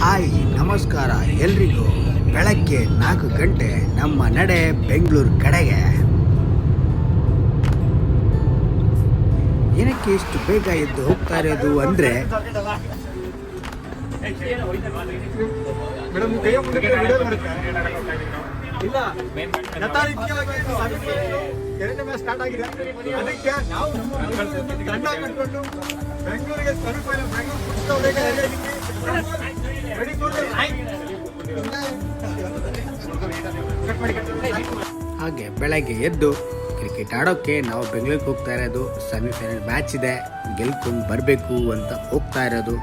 Hi ನಮಸ್ಕಾರ ಎಲ್ರಿಗೂ. ಬೆಳಗ್ಗೆ 4 ಗಂಟೆ ನಮ್ಮ ನಡೆ ಬೆಂಗಳೂರು ಕಡೆಗೆ. ಏನಕ್ಕೆ ಇಷ್ಟು ಬೇಗ ಎದ್ದು ಹೋಗ್ತಾ ಇರೋದು ಅಂದರೆ ಸ್ಟಾರ್ಟ್ ಆಗಿದೆ. ಅದಕ್ಕೆ ನಾವು ತಂಡ ಕಟ್ಕೊಂಡು ಬೆಂಗಳೂರಿಗೆ ಹಾಗೆ ಬೆಳಗ್ಗೆ ಎದ್ದು ಕ್ರಿಕೆಟ್ ಆಡೋಕ್ಕೆ ನಾವು ಬೆಂಗಳೂರಿಗೆ ಹೋಗ್ತಾ ಇರೋದು. ಸೆಮಿಫೈನಲ್ ಮ್ಯಾಚ್ ಇದೆ, ಗೆಲ್ಕೊಂಡು ಬರಬೇಕು ಅಂತ ಹೋಗ್ತಾ ಇರೋದು.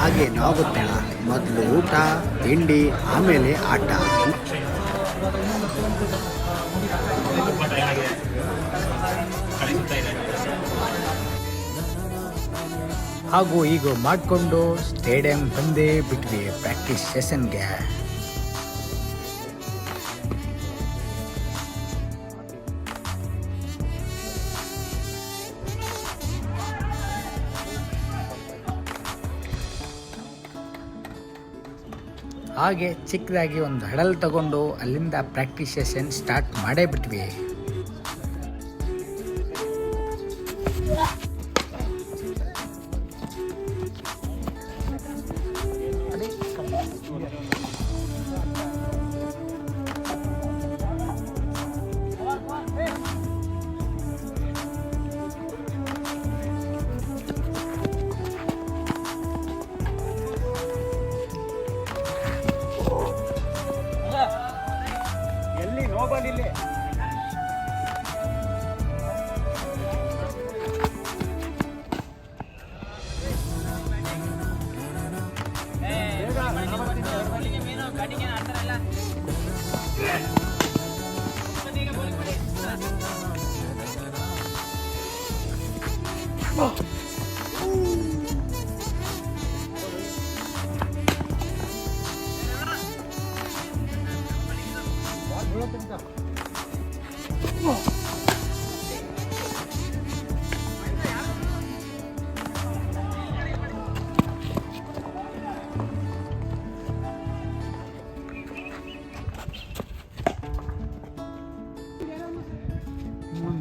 ಹಾಗೆ ಆಗುತ್ತಾ ಮೊದಲು ಊಟ ತಿಂಡಿ ಆಮೇಲೆ ಆಟ. ಹಾಗೂ ಈಗ ಮಾಡಿಕೊಂಡು ಸ್ಟೇಡಿಯಂ ಬಂದೇ ಬಿಟ್ವಿ ಪ್ರಾಕ್ಟೀಸ್ ಸೆಷನ್ಗೆ. ಹಾಗೆ ಚಿಕ್ಕದಾಗಿ ಒಂದು ಹಡಲ್ ತಗೊಂಡು ಅಲ್ಲಿಂದ ಪ್ರಾಕ್ಟೀಸ್ ಸೆಷನ್ ಸ್ಟಾರ್ಟ್ ಮಾಡೇ ಬಿಟ್ವಿ.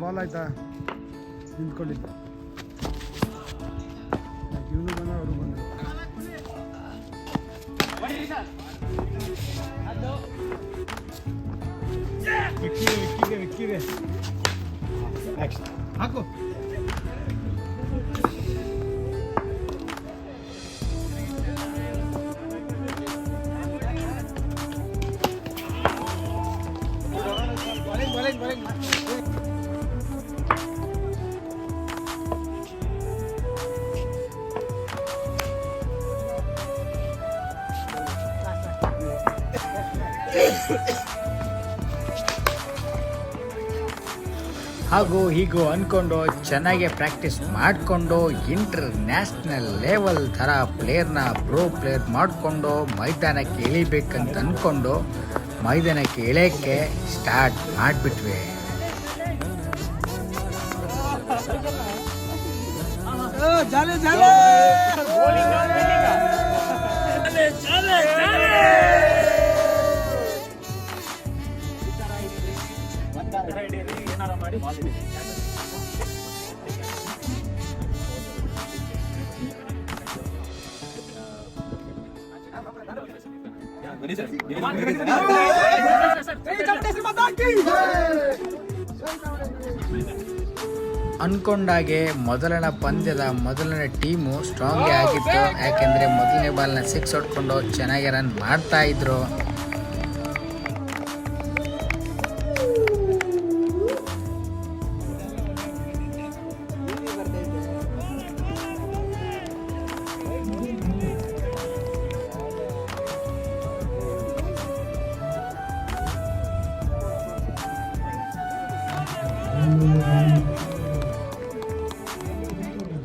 ಬಾಲ್ ಆಯ್ತಾ ನಿಂತ್ಕೊಳ್ಳಿ. ಇವನು ಬಂದ ಅವರು ಬಂದರು. ವಿಕ್ಕಿದೆ ಹಾಕು. ಹಾಗೂ ಹೀಗೂ ಅಂದ್ಕೊಂಡು ಚೆನ್ನಾಗಿ ಪ್ರಾಕ್ಟೀಸ್ ಮಾಡಿಕೊಂಡು ಇಂಟರ್ನ್ಯಾಷನಲ್ ಲೆವೆಲ್ ಥರ ಪ್ಲೇಯರ್ನ ಪ್ರೋ ಪ್ಲೇಯರ್ ಮಾಡಿಕೊಂಡು ಮೈದಾನಕ್ಕೆ ಇಳಿಬೇಕಂತ ಅಂದ್ಕೊಂಡು ಮೈದಾನಕ್ಕೆ ಇಳಿಯೋಕ್ಕೆ ಸ್ಟಾರ್ಟ್ ಮಾಡಿಬಿಟ್ವಿ. ಅನ್ಕೊಂಡಾಗೆ ಮೊದಲನೇ ಪಂದ್ಯದ ಮೊದಲನೇ ಟೀಮು ಸ್ಟ್ರಾಂಗೇ ಆಗಿತ್ತು. ಯಾಕೆಂದರೆ ಮೊದಲನೇ ಬಾಲ್ನ 6 ಹೊಡ್ಕೊಂಡು ಚೆನ್ನಾಗಿ ರನ್ ಮಾಡ್ತಾ ಇದ್ರು.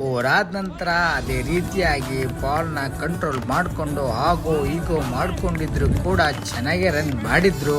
ಓವರಾದ ನಂತರ ಅದೇ ರೀತಿಯಾಗಿ ಬಾಲ್ನ ಕಂಟ್ರೋಲ್ ಮಾಡಿಕೊಂಡು ಆಗೋ ಈಗೋ ಮಾಡ್ಕೊಂಡಿದ್ರು ಕೂಡ ಚೆನ್ನಾಗೇ ರನ್ ಮಾಡಿದ್ರು.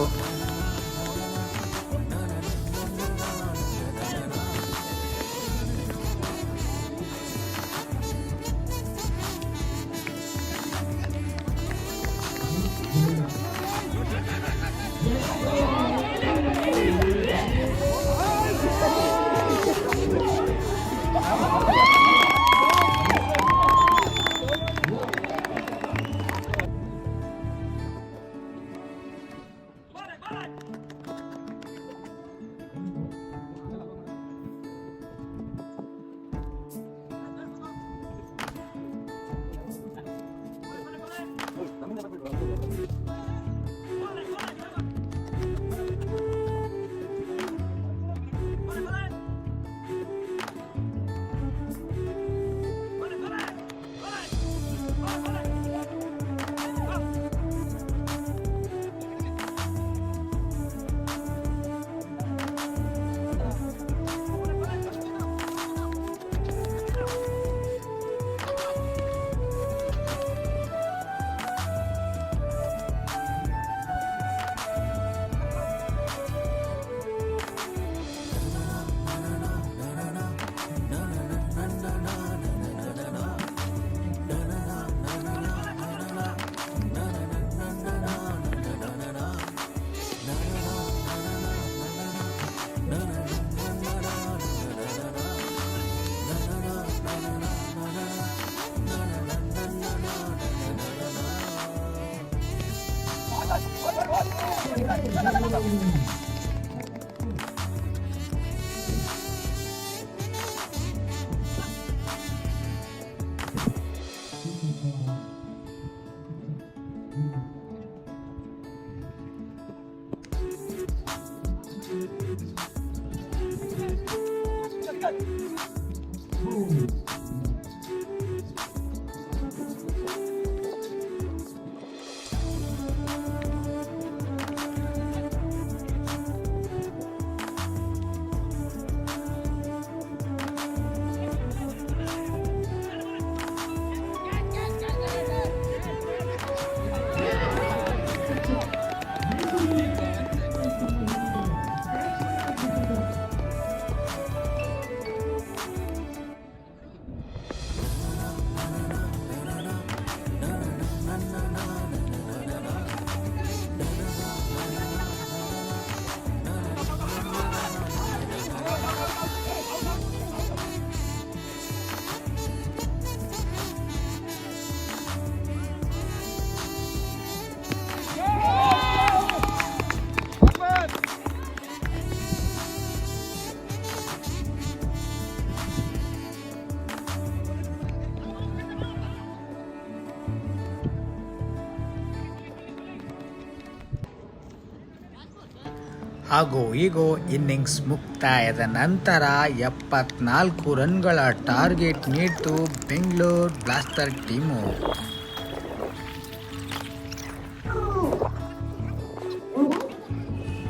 ಹಾಗೂ ಈಗ ಇನ್ನಿಂಗ್ಸ್ ಮುಕ್ತಾಯದ ನಂತರ 74 ರನ್ಗಳ ಟಾರ್ಗೆಟ್ ನೀಡಿತು ಬೆಂಗಳೂರು ಬ್ಲಾಸ್ಟರ್ ಟೀಮು.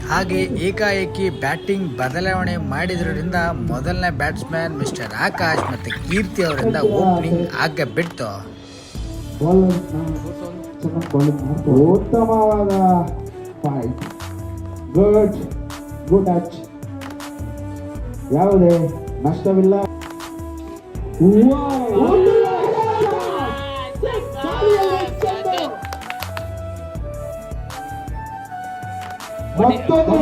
ಹಾಗೆ ಏಕಾಏಕಿ ಬ್ಯಾಟಿಂಗ್ ಬದಲಾವಣೆ ಮಾಡಿದ್ರಿಂದ ಮೊದಲನೇ ಬ್ಯಾಟ್ಸ್ಮನ್ ಮಿಸ್ಟರ್ ಆಕಾಶ್ ಮತ್ತು ಕೀರ್ತಿ ಅವರಿಂದ ಓಪನಿಂಗ್ ಆಗ ಬಿಡ್ತು. ಉತ್ತಮವಾದ ಫೈಟ್, ಗುಡ್ ಟಚ್, ಯಾವುದೇ ನಷ್ಟವಿಲ್ಲ. ಮತ್ತೊಂದು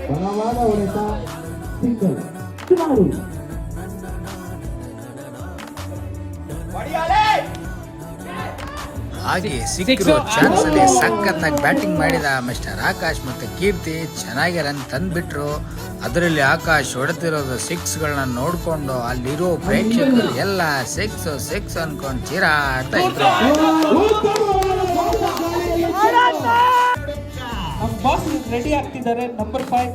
ಬಲವಾದ ಹೊಡೆತ, ಸಿಂಗಲ್ ಸುಮಾರು. ಹಾಗೆ ಸಿಕ್ಕಿರೋ ಚಾನ್ಸ್ ಅಲ್ಲಿ ಸಖತ್ತಾಗಿ ಬ್ಯಾಟಿಂಗ್ ಮಾಡಿದ ಮಿಸ್ಟರ್ ಆಕಾಶ್ ಮತ್ತು ಕೀರ್ತಿ ಚೆನ್ನಾಗಿ ರನ್ ತಂದ್ಬಿಟ್ರು. ಅದರಲ್ಲಿ ಆಕಾಶ್ ಹೊಡೆತಿರೋದು ಸಿಕ್ಸ್ಗಳನ್ನ ನೋಡ್ಕೊಂಡು ಅಲ್ಲಿರೋ ಪ್ರೇಕ್ಷಕರು ಎಲ್ಲ ಸಿಕ್ಸ್ ಅನ್ಕೊಂಡು ಚೀರಾಡ್ತಾ ಇದ್ರು. ನಮ್ಮ ಬಾಸ್ ರೆಡಿ ಆಗ್ತಿದ್ದಾರೆ. ನಂಬರ್ 5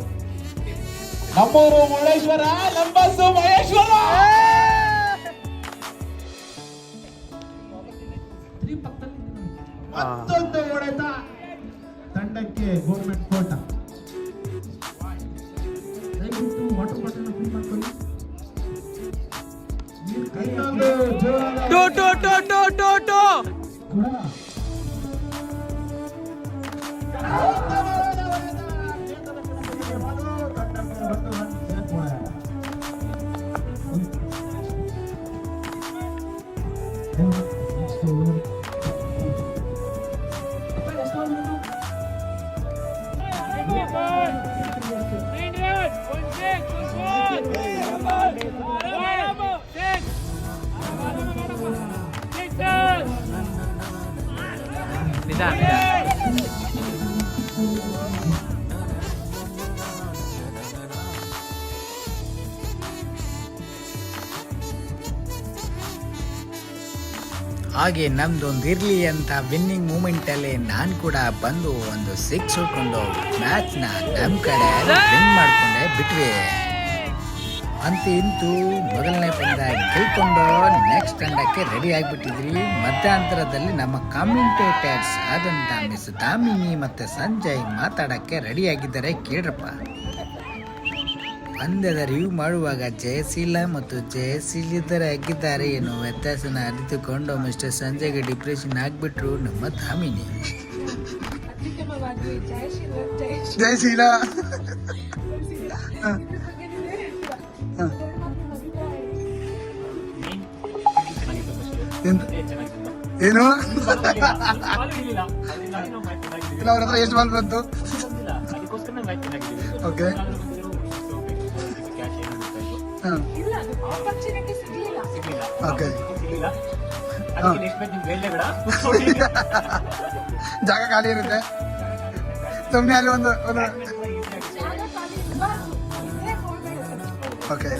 ನಮ್ಮೂರು ಮುರುಡೇಶ್ವರ, ನಂಬರ್ಸು ಮಹೇಶ್ವರ. ಮತ್ತೊಂದು ಹೊಡೆತ ತಂಡಕ್ಕೆ ಗೌರ್ಮೆಂಟ್ ಕೋಟ. ದಯವಿಟ್ಟು ವಾಟರ್ ಬಾಟಲ್ ಫಿಲ್ ಮಾಡ್ಕೊಳ್ಳಿ. ಹಾಗೆ ನಮ್ದೊಂದು ಇರ್ಲಿ ಅಂತ ವಿನ್ನಿಂಗ್ ಮೂಮೆಂಟ್ ಅಲ್ಲಿ ನಾನು ಕೂಡ ಬಂದು ಒಂದು 6 ಹೊಡ್ಕೊಂಡು ಮ್ಯಾಚ್ ನ ನಮ್ ಕಡೆ ವಿನ್ ಮಾಡ್ಕೊಂಡೆ ಬಿಟ್ವಿ. ಅಂತೂ ಇಂತೂ ಮೊದಲನೇ ಪಂದ್ಯ ಗೆಲ್ಕೊಂಡು ನೆಕ್ಸ್ಟ್ ತಂಡಕ್ಕೆ ರೆಡಿ ಆಗಿಬಿಟ್ಟಿದ್ರಿ. ಮಧ್ಯಂತರದಲ್ಲಿ ನಮ್ಮ ಕಾಮೆಂಟೇಟರ್ಸ್ ಆದಂತ ಮಿಸ್ ದಾಮಿನಿ ಮತ್ತೆ ಸಂಜಯ್ ಮಾತಾಡಕ್ಕೆ ರೆಡಿ ಆಗಿದ್ದಾರೆ, ಕೇಳ್ರಪ್ಪ. ಪಂದ್ಯದ ರಿವ್ಯೂ ಮಾಡುವಾಗ ಜಯಶೀಲ ಮತ್ತು ಜಯಶೀಲಿತರ ಆಗಿದ್ದಾರೆ ಎನ್ನುವ ವ್ಯತ್ಯಾಸನ ಅರಿತುಕೊಂಡು ಮಿಸ್ಟರ್ ಸಂಜಯ್ಗೆ ಡಿಪ್ರೆಷನ್ ಆಗ್ಬಿಟ್ರು ನಮ್ಮ ದಾಮಿನಿ. ಜಯಶೀಲ ಏನು ಇಲ್ಲ, ಅವ್ರ ಹತ್ರ ಎಷ್ಟು ಬಾಲ್ ಬಂತು? ಓಕೆ, ಓಕೆ, ಜಾಗ ಖಾಲಿ ಇರುತ್ತೆ ಸುಮ್ಮನೆ ಅಲ್ಲಿ ಒಂದು ಓಕೆ.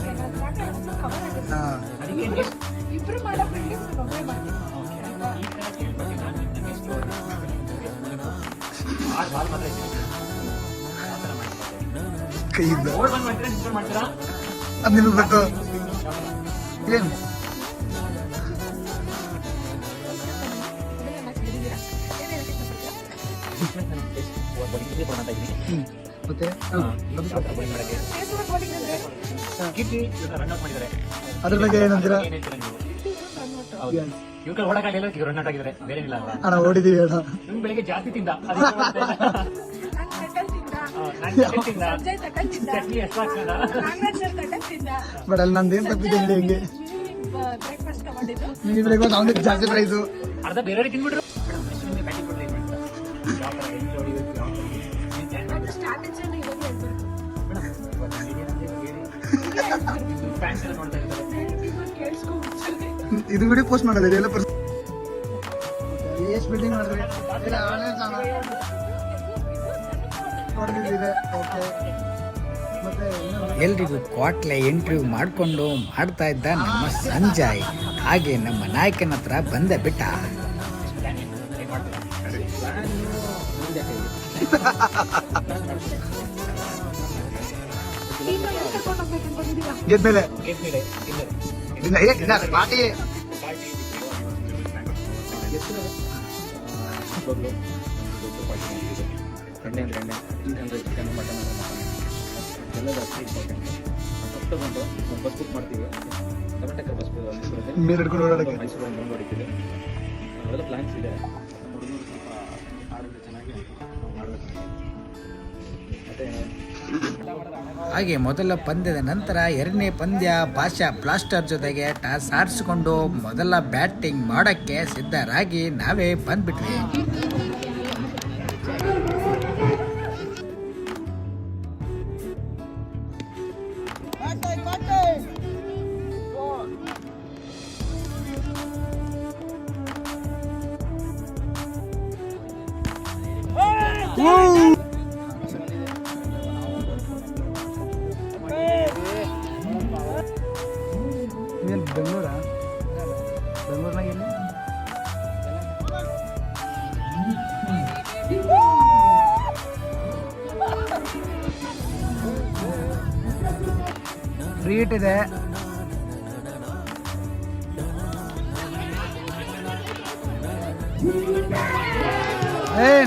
ಕೈಯಿಂದ ಅದು ನಿಮಗೆ ಗೊತ್ತು ಏನು? ಮತ್ತೆ ಅದ್ರ ಬಗ್ಗೆ ಏನಂತೀರಾ? ಅಣ್ಣ ಓಡಿದೀವಿ ಅಣ್ಣ, ಬೆಳಿಗ್ಗೆ ಜಾಸ್ತಿ ತಿಂದ ಬಟ್ ಅಲ್ಲಿ ನಂದು ಏನ್ ತಪ್ಪಿದೆ ಹೇಳಿ ಹೆಂಗೆ? ನೀವು ಬೆಳಗ್ಗೆ ಅವನಿಗೆ ಜಾಸ್ತಿ ಪ್ರೈಸು ಅರ್ಧ ಬೇರೆಯವ್ರಿಗೆ ತಿನ್ಬಿಟ್ರು. ಇದು ವಿಡಿಯೋ ಪೋಸ್ಟ್ ಮಾಡಲ್ಲ, ಇದೆಲ್ಲ ಎಷ್ಟು ಬಿಲ್ಡಿಂಗ್ ಮಾಡಿದ್ರಿ? ಎಲ್ರಿಗೂ ಕ್ವಾಟ್ಲೆ ಇಂಟರ್ವ್ಯೂ ಮಾಡಿಕೊಂಡು ಮಾಡ್ತಾ ಇದ್ದ ನಮ್ಮ ಸಂಜಯ್. ಹಾಗೆ ನಮ್ಮ ನಾಯಕನ ಹತ್ರ ಬಂದೆ ಬಿಟ್ಟ. ಗೆದ್ಮೇಲೆ ಪಾರ್ಟಿ ಮೇಲೆ ಹಿಡ್ಕೊಂಡು ಓಡಾಡಕ್ಕೆ ಅವೆಲ್ಲ ಪ್ಲಾನ್ಸ್ ಇದೆ. ಹಾಗೆ ಮೊದಲ ಪಂದ್ಯದ ನಂತರ ಎರಡನೇ ಪಂದ್ಯ ಭಾಷಾ ಬ್ಲಾಸ್ಟರ್ ಜೊತೆಗೆ ಟಾಸ್ ಆರಿಸಿಕೊಂಡು ಮೊದಲ ಬ್ಯಾಟಿಂಗ್ ಮಾಡೋಕ್ಕೆ ಸಿದ್ಧರಾಗಿ ನಾವೇ ಬಂದ್ಬಿಟ್ವಿ. ಬೆಂಗಳೂರಾ? ಬೆಂಗಳೂರಿನಾಗ ಎಲ್ಲಿ? ಫ್ರೀ ಇಟ್ಟಿದೆ.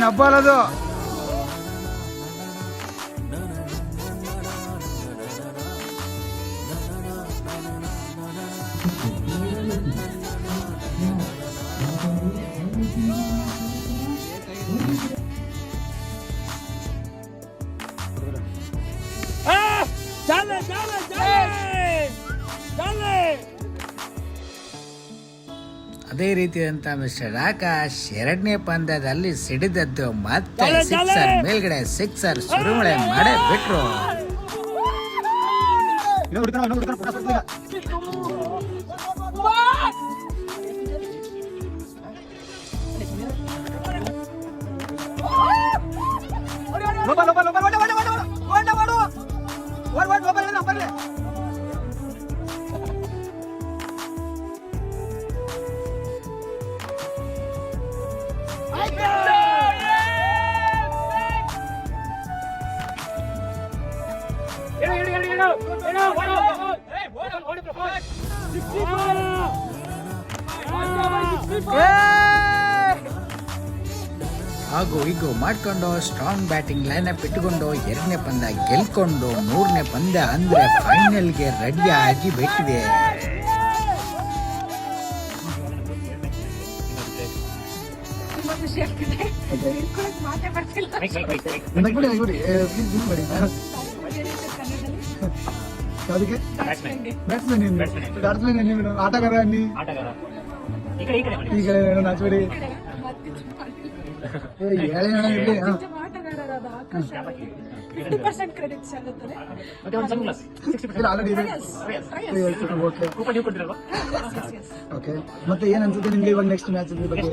ನಬ್ಬಾಲದು ಅದೇ ರೀತಿಯಾದಂತ ಮಿಸ್ಟರ್ ಆಕಾಶ್ ಎರಡನೇ ಪಂದ್ಯದಲ್ಲಿ ಸಿಡಿದದ್ದು ಮತ್ತೆ ಸಿಕ್ಸರ್ ಮೇಲ್ಗಡೆ ಸಿಕ್ಸರ್ ಸುರುಮಳೆ ಮಾಡೇ ಬಿಟ್ರು. ಹಾಗೂ ಹೀಗೂ ಮಾಡ್ಕೊಂಡು ಸ್ಟ್ರಾಂಗ್ ಬ್ಯಾಟಿಂಗ್ ಲೈನಪ್ ಇಟ್ಕೊಂಡು 2ನೇ ಪಂದ್ಯ ಗೆಲ್ಕೊಂಡು 3ನೇ ಪಂದ್ಯ ಅಂದ್ರೆ ಫೈನಲ್ಗೆ ರೆಡಿ ಆಗಿ ಬಿಟ್ಟಿದೆ. ಆಟಗಾರ ಅನ್ನಿ ಈಗ ನಾಚಬೇಡಿ ಓಕೆ. ಮತ್ತೆ ಏನ್ ಅನ್ಸುತ್ತೆ ನಿಮ್ಗೆ ಇವಾಗ ನೆಕ್ಸ್ಟ್ ಮ್ಯಾಚ್ ಬಗ್ಗೆ?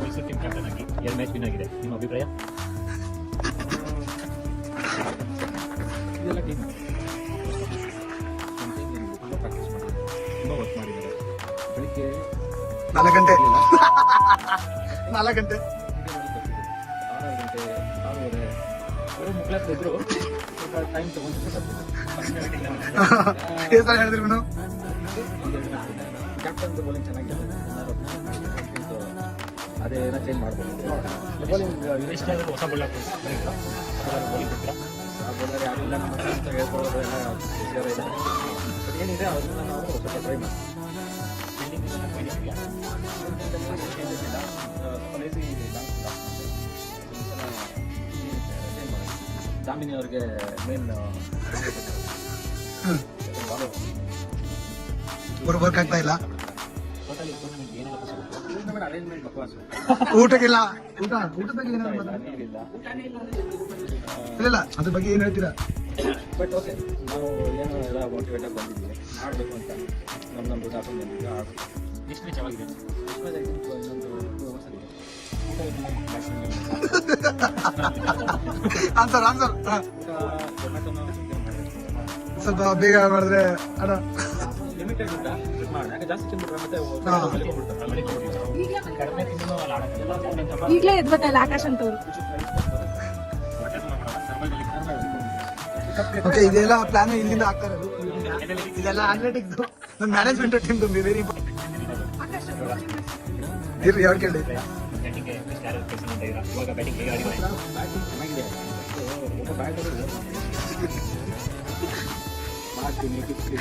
ಮೈಸೂರು ಟೀಮ್ ಕ್ಯಾಪ್ಟನ್ ಆಗಿ 2 ಮ್ಯಾಚ್ ವಿನ್ ಆಗಿದೆ. ನಿಮ್ಮ ಅಭಿಪ್ರಾಯ? ಇದೆಲ್ಲ ಟೀಮ್ ತುಂಬ ಪ್ರಾಕ್ಟೀಸ್ ಮಾಡಿದ್ದಾರೆ, ತುಂಬ ವರ್ಕ್ ಮಾಡಿದ್ದಾರೆ. ಬೆಳಿಗ್ಗೆ 4 ಗಂಟೆ 4 6 ಗಂಟೆ ಗಂಟೆ 6:30 ಅವರು ಮುಕ್ಲಾಸ್ ಇದ್ರು. ಸ್ವಲ್ಪ ಟೈಮ್ ತಗೊಂಡು ಎಷ್ಟು ಸಲ ಹೇಳಿದ್ರಿ ನೀವು? ಕ್ಯಾಪ್ಟನ್ ಬೌಲಿಂಗ್ ಚೆನ್ನಾಗಿದೆ, ಅದೇ ಏನೋ ಚೇಂಜ್ ಮಾಡ್ಬೋದು. ಬೌಲಿಂಗ್ ಹೊಸ ಬೌಲರ್ ಬೌಲಿಂಗ್ ಬಿಡ್ತೀರಾ? ಬೌಲರ್ ಯಾರಿಲ್ಲ ನಮ್ಮ ಹತ್ರ ಅಂತ ಹೇಳ್ಕೊಳ್ಳೋದು ಎಲ್ಲ ವಿಚಾರ ಇದೆ. ಬಟ್ ಏನಿದೆ ಅದನ್ನ ನಾವು ಸ್ವಲ್ಪ ಟ್ರೈ ಮಾಡ್ತೀವಿ. ಜಾಮಿನಿ ಅವ್ರಿಗೆ ಮೇನ್ ವರ್ಕ್ ಆಗ್ತಾ ಇಲ್ಲ, ಟೋಟಲಿ ಟೂರ್ನಮೆಂಟ್ ಏನೆಲ್ಲ ಸಿಗುತ್ತೆ? ಅರೇಂಜ್ಮೆಂಟ್ ಬಕ್ವಾಸು. ಊಟಕ್ಕಿಲ್ಲ. ಊಟದ ಬಗ್ಗೆ ಏನಾದ್ರು ಏನಿಲ್ಲ. ಇಲ್ಲ ಅದ್ರ ಬಗ್ಗೆ ಏನ್ ಹೇಳ್ತೀರಾ? ಬಟ್ ಓಕೆ, ನಾವು ಏನೋ ಎಲ್ಲ ಮೋಟಿವೇಟ್ ಆಗಿ ಬಂದಿದ್ದೀವಿ, ಆಡಬೇಕು ಅಂತ ನಮ್ಮ ದುಡ್ಡು ಹಾಕೊಂಡು ಬಂದಿದ್ದೀವಿ, ಆಡಬೇಕು. ನೆಕ್ಸ್ಟ್ ಮ್ಯಾಚ್ ಯಾವಾಗಿದೆ? ಇನ್ನೊಂದು 2 hours ಇದೆ. ಆನ್ಸರ್ ಜೊಮ್ಯಾಟೊನ ಸ್ವಲ್ಪ ಬೇಗ ಮಾಡಿದ್ರೆ ಅಣ್ಣ. ಲಿಮಿಟೆಡ್ ಊಟ ಮಾಡಿ, ಯಾಕೆ ಜಾಸ್ತಿ ತಿಂದ್ಬಿಟ್ರೆ ಮತ್ತೆ ಕಡಿಮೆ ತಿಂದು ಅಲ್ಲಿ ಆಡೋದು. ಈಗಲೇ ಎದ್ಬತ್ತಲ್ಲ ಆಕಾಶ್ ಅಂತವ್ರು. ಓಕೆ, ಇದೆಲ್ಲ ಪ್ಲಾನ್ ಇಲ್ಲಿಂದ ಆಗ್ತಾ ಇರೋದು. ಇದೆಲ್ಲ ಅಥ್ಲೆಟಿಕ್ಸ್ ನಮ್ಮ ಮ್ಯಾನೇಜ್ಮೆಂಟ್ ಟೀಮ್ ವೆರಿ ಇರ್ರಿ ಯಾರು ಕೇಳಿ. ಬ್ಯಾಟಿಂಗ್ಗೆ ಎಷ್ಟು ಯಾರು ಕೆಲಸ ಮಾಡ್ತಾ ಇದ್ದೀರಾ? ಇವಾಗ ಬ್ಯಾಟಿಂಗ್ ಹೇಗೆ ಆಡಿದ್ದಾರೆ? ಬ್ಯಾಟಿಂಗ್ ಚೆನ್ನಾಗಿದೆ. ಒಬ್ಬ ಬ್ಯಾಟರ್ ಮಾಡ್ತೀನಿ ಕಿತ್ತೀನಿ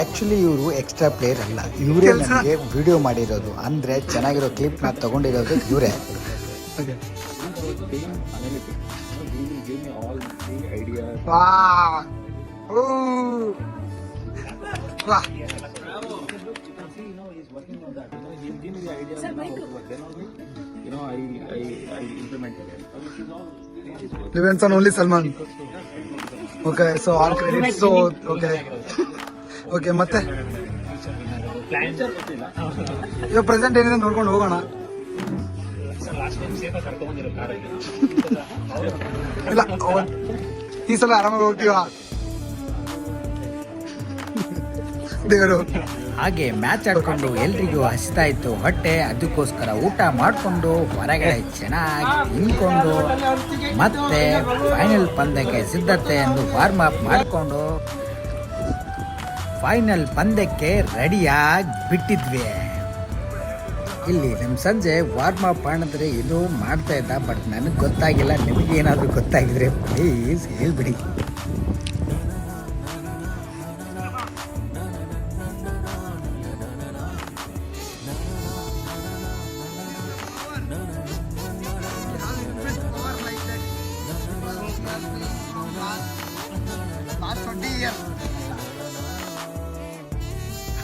ಆಕ್ಚುಲಿ ಇವರು ಎಕ್ಸ್ಟ್ರಾ ಪ್ಲೇಯರ್ ಅಲ್ಲ, ಇವರೇ ನನಗೆ ವಿಡಿಯೋ ಮಾಡಿರೋದು. ಅಂದ್ರೆ ಚೆನ್ನಾಗಿರೋ ಕ್ಲಿಪ್ ನ ತಗೊಂಡಿರೋದು ಇವರೇ. team analytics. He will give me all the ideas. See, he's working on that. He'll give me the ideas and how to work. Then only, I implemented it. Depends on only Salman. Okay, so all credits. So okay, ಮತ್ತೆ ಇವಾಗ present ಏನಿದೆ ನೋಡ್ಕೊಂಡು ಹೋಗೋಣ. Last time ಸೇಫಾಗಿ ಕರ್ಕೊಂಡ್ಬಂದಿರೋ ಕಾರಲ್ಲಿ ಇಲ್ಲ ಈ ಸಲ ಆರಾಮಾಗಿ ಹೋಗ್ತೀವ ದೇವರು. ಹಾಗೆ ಮ್ಯಾಚ್ ಆಡ್ಕೊಂಡು ಎಲ್ರಿಗೂ ಹಸಿತಾ ಇತ್ತು ಹೊಟ್ಟೆ. ಅದಕ್ಕೋಸ್ಕರ ಊಟ ಮಾಡಿಕೊಂಡು ಹೊರಗಡೆ ಚೆನ್ನಾಗಿ ತಿನ್ಕೊಂಡು ಮತ್ತೆ ಫೈನಲ್ ಪಂದ್ಯಕ್ಕೆ ಸಿದ್ಧತೆ ಎಂದು ವಾರ್ಮ್ ಅಪ್ ಮಾಡಿಕೊಂಡು ಫೈನಲ್ ಪಂದ್ಯಕ್ಕೆ ರೆಡಿಯಾಗಿ ಬಿಟ್ಟಿದ್ವಿ. ಇಲ್ಲಿ ನಮ್ಮ ಸಂಜೆ ವಾರ್ಮ್ ಅಪ್ ಮಾಡಿದ್ರೆ ಇದು ಮಾಡ್ತಾ ಇದ್ದ, ಬಟ್ ನನಗೆ ಗೊತ್ತಾಗಿಲ್ಲ. ನಿಮಗೇನಾದರೂ ಗೊತ್ತಾಗಿದ್ರೆ ಪ್ಲೀಸ್ ಹೇಳ್ಬಿಡಿ.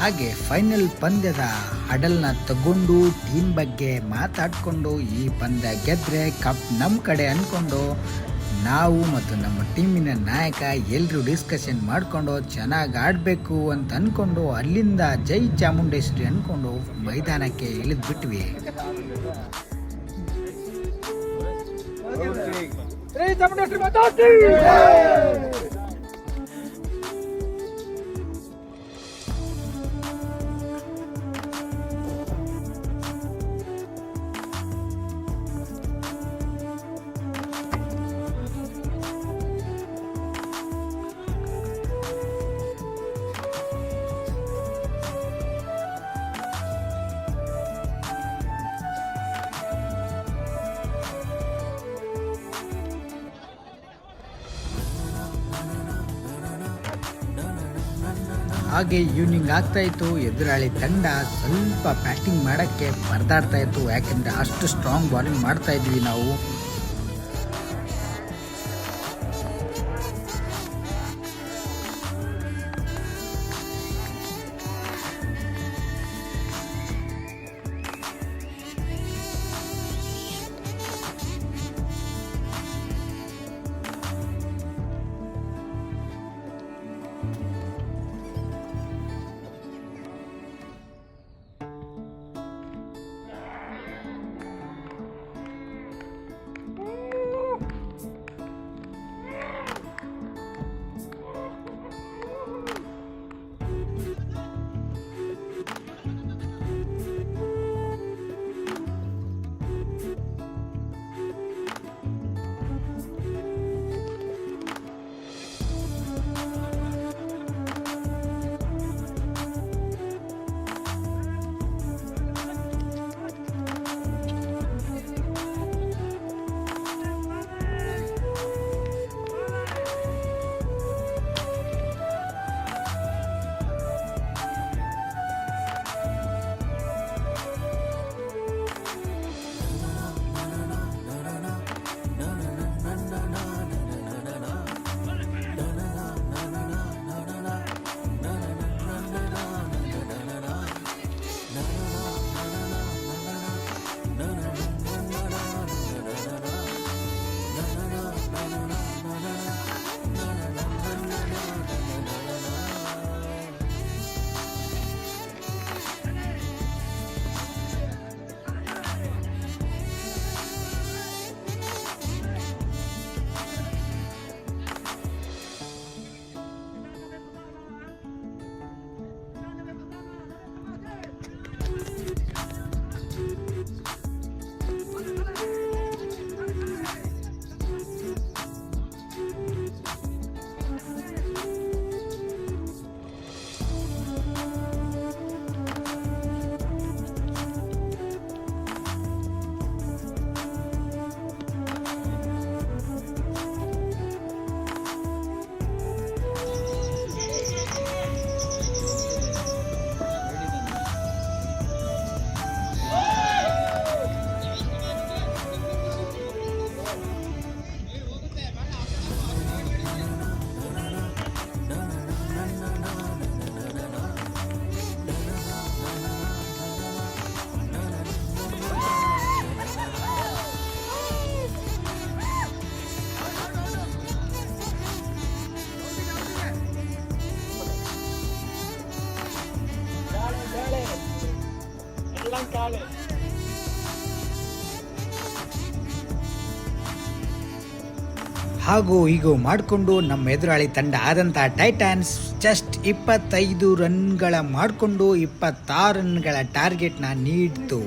ಹಾಗೆ ಫೈನಲ್ ಪಂದ್ಯದ ಹಡಲ್ನ ತಗೊಂಡು ಟೀಮ್ ಬಗ್ಗೆ ಮಾತಾಡಿಕೊಂಡು ಈ ಪಂದ್ಯ ಗೆದ್ರೆ ಕಪ್ ನಮ್ಮ ಕಡೆ ಅಂದ್ಕೊಂಡು ನಾವು ಮತ್ತು ನಮ್ಮ ಟೀಮಿನ ನಾಯಕ ಎಲ್ಲರೂ ಡಿಸ್ಕಷನ್ ಮಾಡಿಕೊಂಡು ಚೆನ್ನಾಗಿ ಆಡಬೇಕು ಅಂತ ಅಂದ್ಕೊಂಡು ಅಲ್ಲಿಂದ ಜೈ ಚಾಮುಂಡೇಶ್ವರಿ ಅಂದ್ಕೊಂಡು ಮೈದಾನಕ್ಕೆ ಇಳಿದ್ಬಿಟ್ವಿ. ಹಾಗೆ ಈವ್ನಿಂಗ್ ಆಗ್ತಾ ಇತ್ತು. ಎದುರಾಳಿ ತಂಡ ಸ್ವಲ್ಪ ಬ್ಯಾಟಿಂಗ್ ಮಾಡೋಕ್ಕೆ ಪರದಾಡ್ತಾ ಇತ್ತು, ಯಾಕೆಂದರೆ ಅಷ್ಟು ಸ್ಟ್ರಾಂಗ್ ಬಾಲಿಂಗ್ ಮಾಡ್ತಾ ಇದ್ವಿ ನಾವು. ಹಾಗೂ ಹೀಗೂ ಮಾಡಿಕೊಂಡು ನಮ್ಮ ಎದುರಾಳಿ ತಂಡ ಆದಂಥ ಟೈಟಾನ್ಸ್ ಜಸ್ಟ್ 25 ರನ್ಗಳ ಮಾಡಿಕೊಂಡು 26 ರನ್ಗಳ ಟಾರ್ಗೆಟ್ನ ನೀಡಿತು.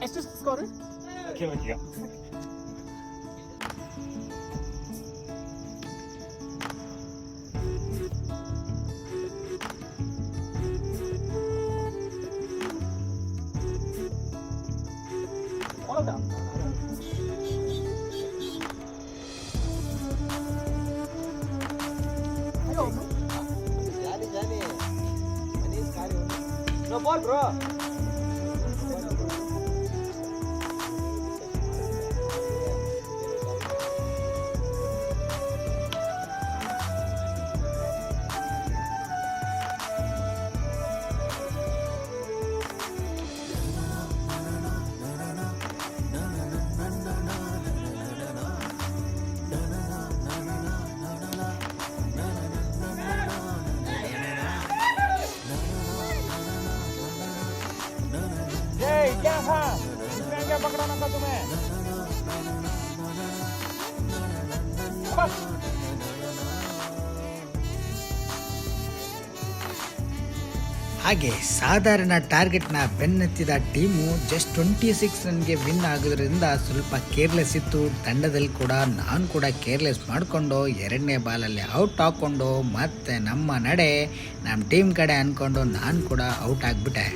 ಎಷ್ಟು ಸ್ಕೋರ್? No ball, bro. हाँ इसमें क्या पकड़ाना था तुम्हें? ಹಾಗೆ ಸಾಧಾರಣ ಟಾರ್ಗೆಟ್ನ ಬೆನ್ನತ್ತಿದ ಟೀಮು ಜಸ್ಟ್ 26 ರನ್ಗೆ ವಿನ್ ಆಗೋದ್ರಿಂದ ಸ್ವಲ್ಪ ಕೇರ್ಲೆಸ್ ಇತ್ತು. ತಂಡದಲ್ಲಿ ಕೂಡ ನಾನು ಕೂಡ ಕೇರ್ಲೆಸ್ ಮಾಡಿಕೊಂಡು 2ನೇ ಬಾಲಲ್ಲಿ ಔಟ್ ಹಾಕ್ಕೊಂಡು ಮತ್ತೆ ನಮ್ಮ ನಡೆ ನಮ್ಮ ಟೀಮ್ ಕಡೆ ಅಂದ್ಕೊಂಡು ನಾನು ಕೂಡ ಔಟ್ ಆಗಿಬಿಟ್ಟೆ.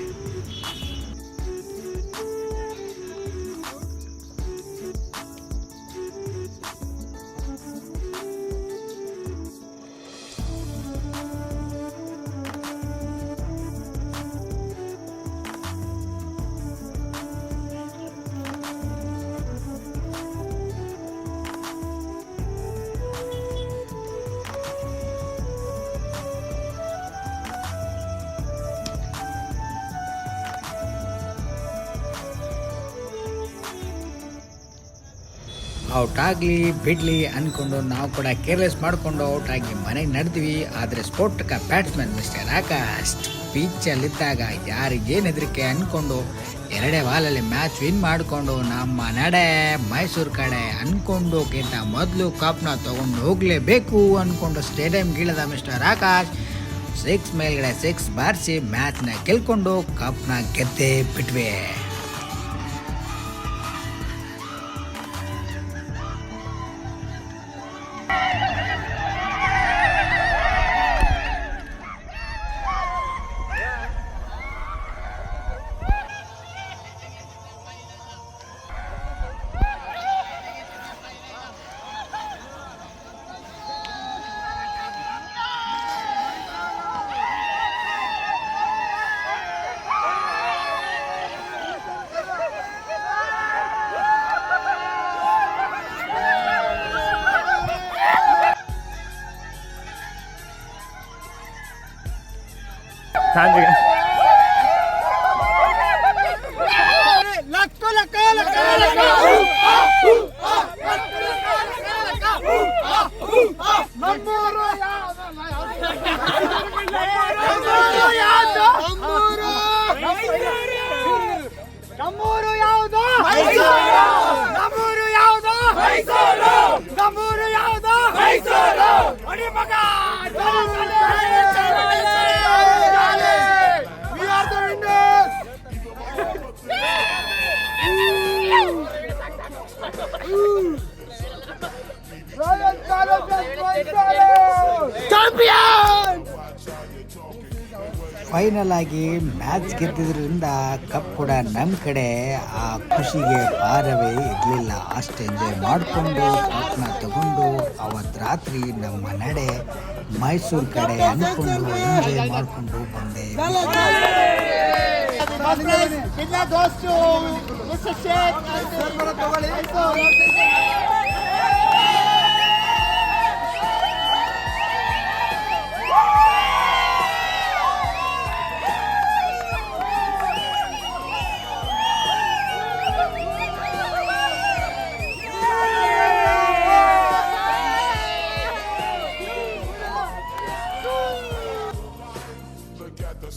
ಔಟ್ ಆಗಲಿ ಬಿಡಲಿ ಅಂದ್ಕೊಂಡು ನಾವು ಕೂಡ ಕೇರ್ಲೆಸ್ ಮಾಡಿಕೊಂಡು ಔಟ್ ಆಗಿ ಮನೆಗೆ ನಡೆದ್ವಿ. ಆದರೆ ಸ್ಫೋಟಕ ಬ್ಯಾಟ್ಸ್ಮನ್ ಮಿಸ್ಟರ್ ಆಕಾಶ್ ಪಿಚ್ಚಲ್ಲಿದ್ದಾಗ ಯಾರಿಗೇನು ಹೆದರಿಕೆ ಅಂದ್ಕೊಂಡು 2ನೇ ಬಾಲಲ್ಲಿ ಮ್ಯಾಚ್ ವಿನ್ ಮಾಡಿಕೊಂಡು ನಮ್ಮ ನಡೆ ಮೈಸೂರು ಕಡೆ ಅಂದ್ಕೊಂಡೋಕ್ಕಿಂತ ಮೊದಲು ಕಪ್ನ ತೊಗೊಂಡು ಹೋಗಲೇಬೇಕು ಅಂದ್ಕೊಂಡು ಸ್ಟೇಡಿಯಂಗಿಳಿದ ಮಿಸ್ಟರ್ ಆಕಾಶ್ 6 ಮೇಲ್ಗಡೆ 6 ಬಾರಿಸಿ ಮ್ಯಾಚ್ನ ಗೆಲ್ಕೊಂಡು ಕಪ್ನ ಗೆದ್ದೇ ಬಿಟ್ವಿ. ನಮ್ಮೂರು ಯಾವುದು? ನಮ್ಮೂರು ಯಾವುದು? ನಮ್ಮೂರು ಯಾವುದು? ಹೊಡಿ ಮಗ! We are the winners! Royal Challengers Champion! Final ಆಗಿ ಮ್ಯಾಚ್ ಗೆದ್ದಿದ್ರಿಂದ ಕಪ್ ಕೂಡ ನಮ್ಮ ಕಡೆ. ಆ ಖುಷಿಗೆ ಪಾರವೇ ಇರಲಿಲ್ಲ. ಅಷ್ಟು ಎಂಜಾಯ್ ಮಾಡಿಕೊಂಡು ಕಪ್ನ ತಗೊಂಡು ಅವತ್ತು ರಾತ್ರಿ ನಮ್ಮ ನಡೆ ಮೈಸೂರು ಕಡೆ ಅಂದ್ಕೊಂಡು ಎಂಜಾಯ್ ಮಾಡಿಕೊಂಡು ಬಂದೆ.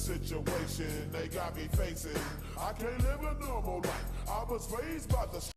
Situation they got me facing. I can't live a normal life. I was raised by the